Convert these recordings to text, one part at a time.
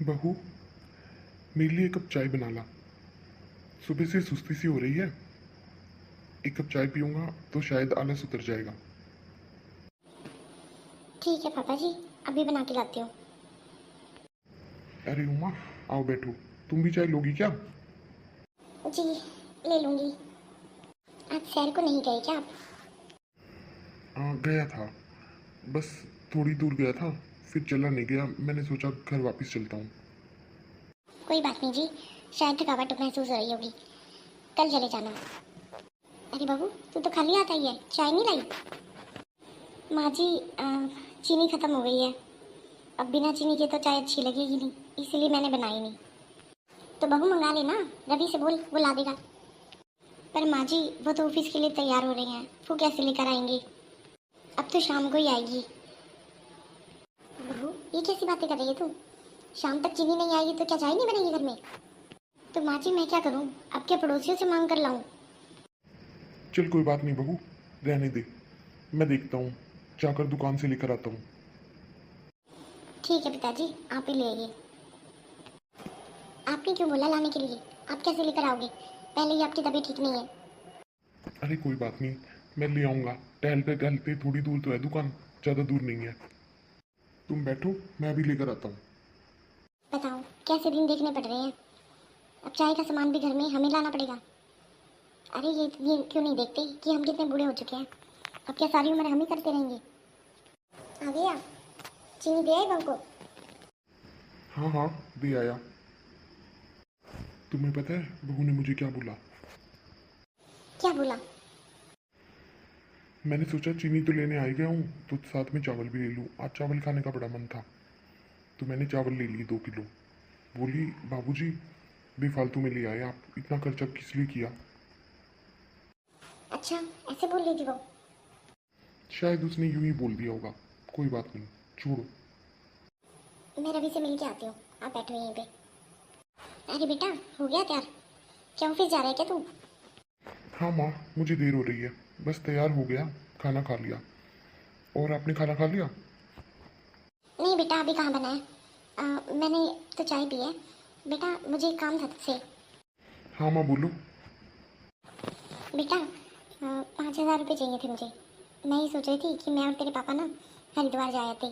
बहू, मेरे लिए एक कप चाय बना ला। सुबह से सुस्ती सी हो रही है। एक कप चाय पीऊंगा तो शायद आलस उतर जाएगा। ठीक है पापा जी, अभी बना के लाती हूँ। अरे उमा, आओ बैठो। तुम भी चाय लोगी क्या? जी, ले लूँगी। आज सैर को नहीं गए क्या आप? गया था, बस थोड़ी दूर गया था, फिर चला नहीं गया। मैंने सोचा घर वापस चलता हूँ। कोई बात नहीं जी, शायद थकावट महसूस हो रही होगी, कल चले जाना। अरे बाबू, तू तो खाली आता ही है, चाय नहीं लाई? माँ जी, चीनी खत्म हो गई है। अब बिना चीनी के तो चाय अच्छी लगेगी नहीं, इसीलिए मैंने बनाई नहीं। तो बहू मंगा लेना, रवि से बोल, वो ला देगा। पर माँ जी, वो तो ऑफिस के लिए तैयार हो रहे हैं, वो कैसे लेकर आएंगे? अब तो शाम को ही आएगी। बहू, ये कैसी बातें कर रही है तू? शाम तक चीनी नहीं आएगी तो क्या चाय नहीं बनेगी घर में? तो माँ जी, मैं क्या करूँ? अब क्या पड़ोसियों से मांग कर लाऊं? चल कोई बात नहीं बहू, रहने दे। मैं देखता हूँ, जाकर दुकान से लेकर आता हूँ। ठीक है पिताजी, आप ही ले आइए। आपने क्यों बोला लाने के लिए? आप कैसे लेकर आओगे? पहले ही आपकी तबीयत ठीक नहीं है। अरे कोई बात नहीं, मैं ले आऊँगा। टहलते टहलते थोड़ी दूर तो है दुकान, ज़्यादा दूर नहीं है। तुम बैठो, मैं अभी लेकर आता हूँ। बताओ, कैसे दिन देखने पड़ रहे हैं? अब चाय का सामान भी घर में हमें लाना पड़ेगा। अरे ये क्यों नहीं देखते कि हम कितने बूढ़े हो चुके हैं? अब क्या सारी उम्र हम ही करते रहेंगे? आ गया? चीनी दे आए बहू को? हाँ हाँ, दे आया। तुम्हें पता है बहू ने मुझे क्या बोला? क्या बोला? मैंने सोचा चीनी तो लेने आ ही गया हूँ, तो साथ में चावल भी ले लूँ। आज चावल खाने का बड़ा मन था, तो मैंने चावल ले लिए 2 किलो। बोली, बाबूजी बेफालतू में ले आए आप, इतना खर्चा किस लिए किया? अच्छा, ऐसे बोल रही थी वो? शायद उसने यूं ही बोल दिया होगा। कोई बात नहीं, छोड़ो। मैं रवि से मिल के आती हूँ, आप बैठो यहीं पे। अरे बेटा, हो गया तैयार? क्या ऑफिस जा रहा है क्या तू? हाँ माँ, मुझे देर हो रही है, बस तैयार हो गया, खाना खा लिया। और आपने खाना खा लिया? नहीं बेटा, अभी कहाँ बना है। मैंने तो चाय पी है। बेटा, मुझे एक काम था तुझसे। हाँ माँ बोलो। बेटा, 5,000 रुपये चाहिए थे मुझे। मैं ये सोच रही थी कि मैं और तेरे पापा ना हरिद्वार जा आते,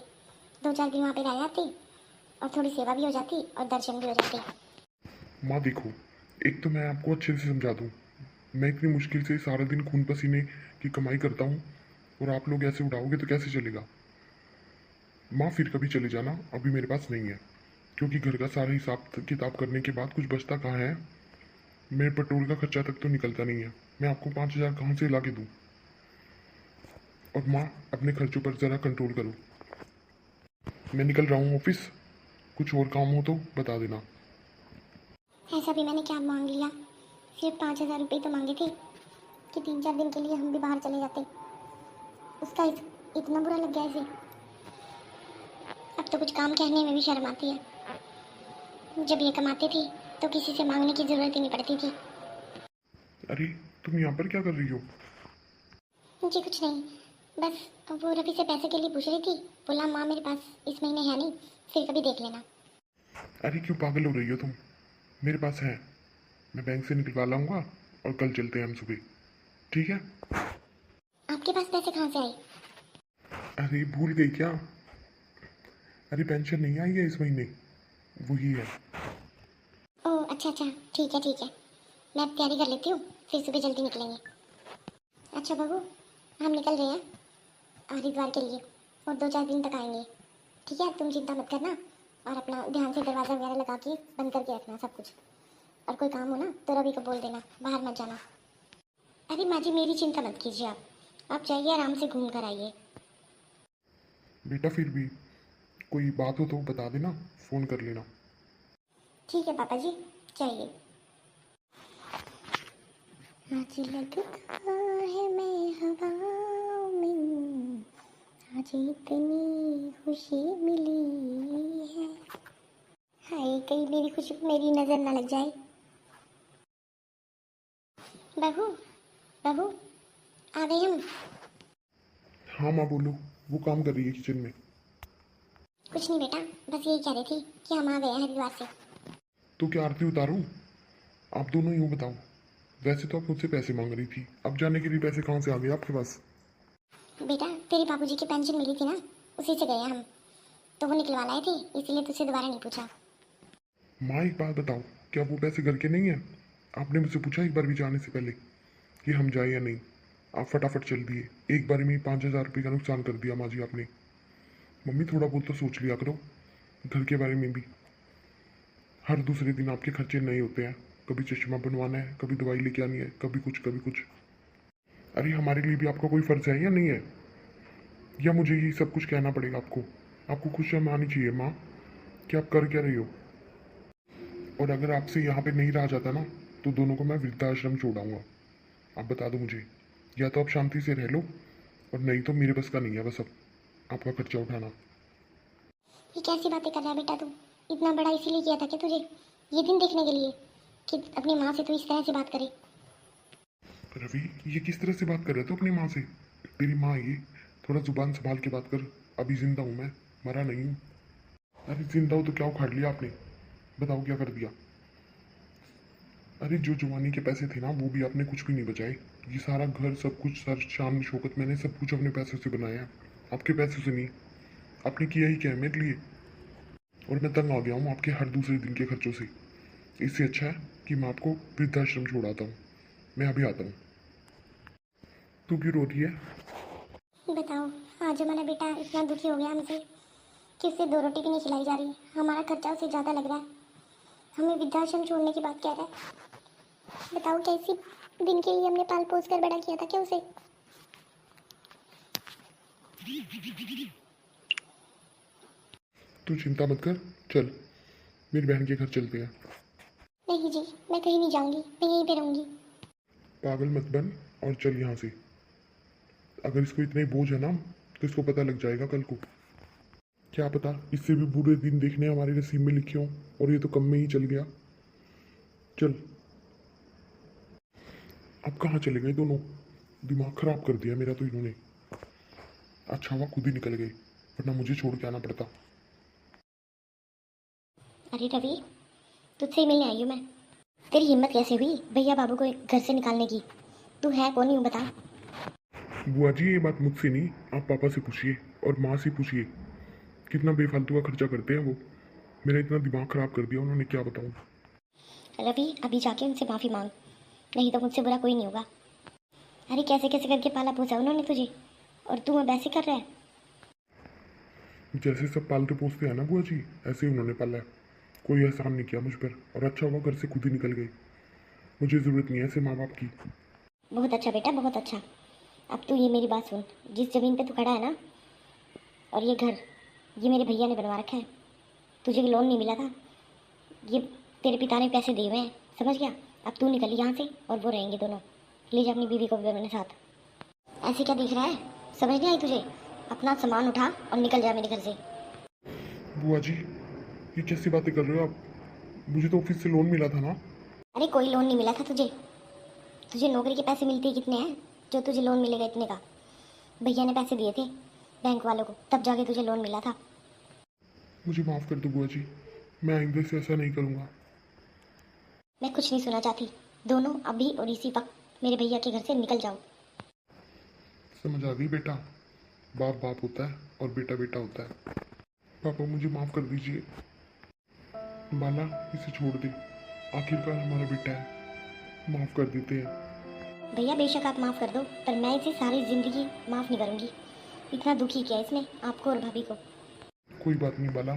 2-4 दिन वहाँ पे रह आते, और थोड़ी सेवा भी हो जाती और दर्शन भी हो जाते। माँ देखो, एक तो मैं आपको अच्छे से समझा दूँ, मैं इतनी मुश्किल से सारा दिन खून पसीने की कमाई करता हूँ, और आप लोग ऐसे उड़ाओगे तो कैसे चलेगा? माँ फिर कभी चले जाना, अभी मेरे पास नहीं है, क्योंकि घर का सारा हिसाब किताब करने के बाद कुछ बचता कहाँ है। मेरे पेट्रोल का खर्चा तक तो निकलता नहीं है। मैं आपको 5,000 कहाँ से ला के दूँ? और माँ, अपने खर्चों पर ज़रा कंट्रोल करो। मैं निकल रहा हूँ ऑफिस, कुछ और काम हो तो बता देना। ऐसा भी मैंने क्या मांग लिया? सिर्फ 5,000 रुपये तो मांगे थे कि 3-4 दिन के लिए हम भी बाहर चले जाते। उसका इतना बुरा लग गया इसे। अब तो कुछ काम कहने में भी शर्म आती है। जब ये कमाते थे तो किसी से मांगने की जरूरत ही नहीं पड़ती थी। अरे, तुम यहाँ पर क्या कर रही हो? मुझे कुछ नहीं, बस वो रवि से पैसे के लिए पूछ रही थी। बोला माँ मेरे पास इस महीने है नहीं, फिर कभी देख लेना। अरे क्यों पागल हो रही हो तुम? मेरे पास है, मैं बैंक से निकलवा लाऊंगा, और कल चलते हैं हम सुबह, ठीक है? आपके पास पैसे कहाँ से आए? अरे भूल गई क्या? अरे पेंशन नहीं आई है इस महीने, वही है। ओह अच्छा अच्छा, ठीक है ठीक है। मैं अब तैयारी कर लेती हूँ, फिर सुबह जल्दी निकलेंगे। अच्छा बहू, हम निकल रहे हैं हरिद्वार के लिए, और 2-4 दिन तक आएंगे। ठीक है, तुम चिंता मत करना, और अपना ध्यान से दरवाज़ा वगैरह लगा के बंद करके रखना सब कुछ। और कोई काम हो ना तो रवि को बोल देना, बाहर मत जाना। अरे माँ जी, मेरी चिंता मत कीजिए आप जाइए आराम से घूम कर आइए। बेटा फिर भी कोई बात हो तो बता देना, फ़ोन कर लेना। ठीक है पापा जी, जाइए। आज लगता है मैं हवा में, आज इतनी खुशी मिली है। हाय, कहीं मेरी खुशी को मेरी नज़र ना लग जाए। बहू, बहू, आ गए हम। हाँ माँ बोलो, वो काम कर रही है किचन में। कुछ नहीं बेटा, बस यही कह रही थी कि हम आ गए हैं हरिद्वार से। तो क्या आरती उतारूं? आप दोनों यूँ बताओ। वैसे तो आप मुझसे पैसे मांग रही थी, अब जाने के लिए पैसे कहाँ से आ गए आपके पास? बेटा तेरे बाबूजी की पेंशन मिली थी ना, उसी से गए हम, तो वो निकलवा लाए थे, इसीलिए तुझसे दोबारा नहीं पूछा। माँ एक बात बताओ, क्या वो पैसे घर के नहीं हैं? आपने मुझसे पूछा एक बार भी जाने से पहले कि हम जाए या नहीं? आप फटाफट चल दिए, एक बार में 5,000 रुपये का नुकसान कर दिया माँ जी आपने। मम्मी थोड़ा बहुत तो सोच लिया करो घर के बारे में भी। हर दूसरे दिन आपके खर्चे नए होते हैं, कभी चश्मा बनवाना है, कभी दवाई लेके आनी है, कभी कुछ कभी कुछ। अरे हमारे लिए भी आपका कोई फ़र्ज है या नहीं है? या मुझे ही सब कुछ कहना पड़ेगा आपको? आपको खुद शर्म आनी चाहिए माँ कि आप कर क्या रही हो। और अगर आपसे यहाँ पे नहीं रहा जाता ना, तो दोनों को मैं वृद्धाश्रम छोड़ाऊंगा। आप बता दो मुझे, या तो आप शांति से रह लो, और नहीं तो मेरे बस का नहीं है बस अब आपका खर्चा उठाना। ये कैसी बातें कर रहा है बेटा तू? इतना बड़ा इसीलिए किया था कि तुझे ये दिन देखने के लिए कि अपनी माँ से तू इस तरह से बात करे? रवि, ये किस तरह से बात कर रहे थे अपनी माँ से? तेरी माँ है ये, थोड़ा जुबान संभाल के बात कर। अभी जिंदा हूँ मैं, मरा नहीं हूँ। अरे जिंदा हो तो क्या उखाड़ लिया आपने? बताओ क्या कर दिया? अरे जो जवानी के पैसे थे ना, वो भी आपने कुछ भी नहीं बचाए। ये सारा घर सब कुछ, सर शान शौकत, मैंने सब कुछ अपने पैसों से बनाया है, आपके पैसों से नहीं। आपने किया ही क्या है मेरे लिए? और मैं तंग आ गया हूँ आपके हर दूसरे दिन के खर्चों से। इससे अच्छा है कि मैं आपको वृद्धाश्रम छोड़ाता हूँ। मैं अभी आता हूँ। तू क्यों रो रही है? बताओ, आज हमारा बेटा इतना दुखी हो गया हमसे कि उसे 2 रोटी भी नहीं खिलाई जा रही, हमारा खर्चा उसे ज़्यादा लग रहा है, हमें वृद्धाश्रम छोड़ने की बात कह रहा है। बताओ, कैसी दिन के लिए हमने पाल पोस कर बड़ा किया था क्या उसे? तू चिंता मत कर, चल मेरी बहन के घर चलते हैं। नहीं जी, मैं कहीं नहीं जाऊंगी, मैं यहीं पे रहूंगी। पागल मत बन और चल यहाँ से। अगर इसको इतना ही बोझ है ना, तो इसको पता लग जाएगा कल को। क्या पता इससे भी बुरे दिन देखने हमारे नसीब में लिखे हों, और ये तो कम में ही चल गया। चल। अब कहाँ चले गए दोनों? दिमाग खराब कर दिया मेरा तो इन्होंने। अच्छा हुआ खुद ही निकल गए, वरना मुझे छोड़ के आना पड़ता। अरे रवि, तुझसे ही मिलने आई हूँ मैं। तेरी हिम्मत कैसे हुई भैया बाबू को घर से निकालने की? तू है कौन, यूँ बता। बुआ जी ये बात मुझसे नहीं, आप पापा से पूछिए और माँ से पूछिए, कितना बेफालतू का खर्चा करते हैं वो। मेरा इतना दिमाग खराब कर दिया उन्होंने, क्या बताऊँ। रवि, अभी जाके उनसे माफ़ी मांग, नहीं तो मुझसे बुरा कोई नहीं होगा। अरे कैसे कैसे करके पाला पोसा उन्होंने तुझे, और तू अब ऐसे कर रहा है? जैसे सब पालते पोसते हैं ना बुआ जी, ऐसे ही उन्होंने पाला है। कोई एहसान नहीं किया मुझ पर, और अच्छा हुआ घर से खुद ही निकल गई। मुझे ज़रूरत नहीं है ऐसे माँ बाप की। बहुत अच्छा बेटा, बहुत अच्छा। अब तू ये मेरी बात सुन, जिस ज़मीन पे तू खड़ा है ना, और ये घर, ये मेरे भैया ने बनवा रखा है। तुझे लोन नहीं मिला था, ये तेरे पिता ने पैसे दिए हुए हैं, समझ गया? अब तू निकल यहाँ से, और वो रहेंगे दोनों। ले जा अपनी बीवी को भी अपने साथ। ऐसे क्या दिख रहा है, समझ नहीं आई तुझे? अपना सामान उठा और निकल जा मेरे घर से। बुआ जी ये कैसी बातें कर रहे हो आप? मुझे तो ऑफिस से लोन मिला था ना। अरे कोई लोन नहीं मिला था तुझे, तुझे नौकरी के पैसे मिलते ही कितने हैं जो तुझे लोन मिलेगा इतने का? भैया ने पैसे दिए थे बैंक वालों को, तब जाके तुझे लोन मिला था। मुझे माफ़ कर दो बुआ जी, मैं आइंदा से ऐसा नहीं करूँगा। मैं कुछ नहीं सुना चाहती, दोनों अभी और इसी वक्त मेरे भैया के घर से निकल जाओ। समझ आ गई बेटा, बाप बाप होता है और बेटा बेटा होता है। पापा मुझे माफ़ कर दीजिए। बाला इसे छोड़ दे, आखिरकार हमारा बेटा है, माफ़ कर देते हैं। भैया बेशक आप माफ़ कर दो, पर मैं इसे सारी ज़िंदगी माफ़ नहीं करूँगी। इतना दुखी किया इसने आपको और भाभी को। कोई बात नहीं बाला,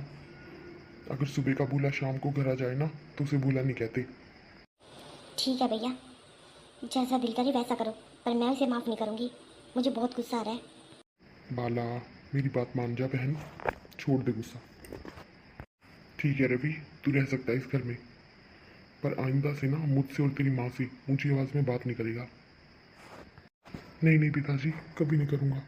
अगर सुबह का भूला शाम को घर आ जाए ना, तो उसे भूला नहीं कहते। ठीक है भैया, जैसा दिल करे वैसा करो, पर मैं इसे माफ़ नहीं करूँगी। मुझे बहुत गुस्सा आ रहा है। बाला मेरी बात मान जा बहन, छोड़ दे गुस्सा। ठीक है रवि, तू रह सकता है इस घर में, पर आइंदा से ना मुझसे और तेरी माँ से ऊंची आवाज़ में बात नहीं करेगा। नहीं नहीं पिताजी, कभी नहीं करूँगा।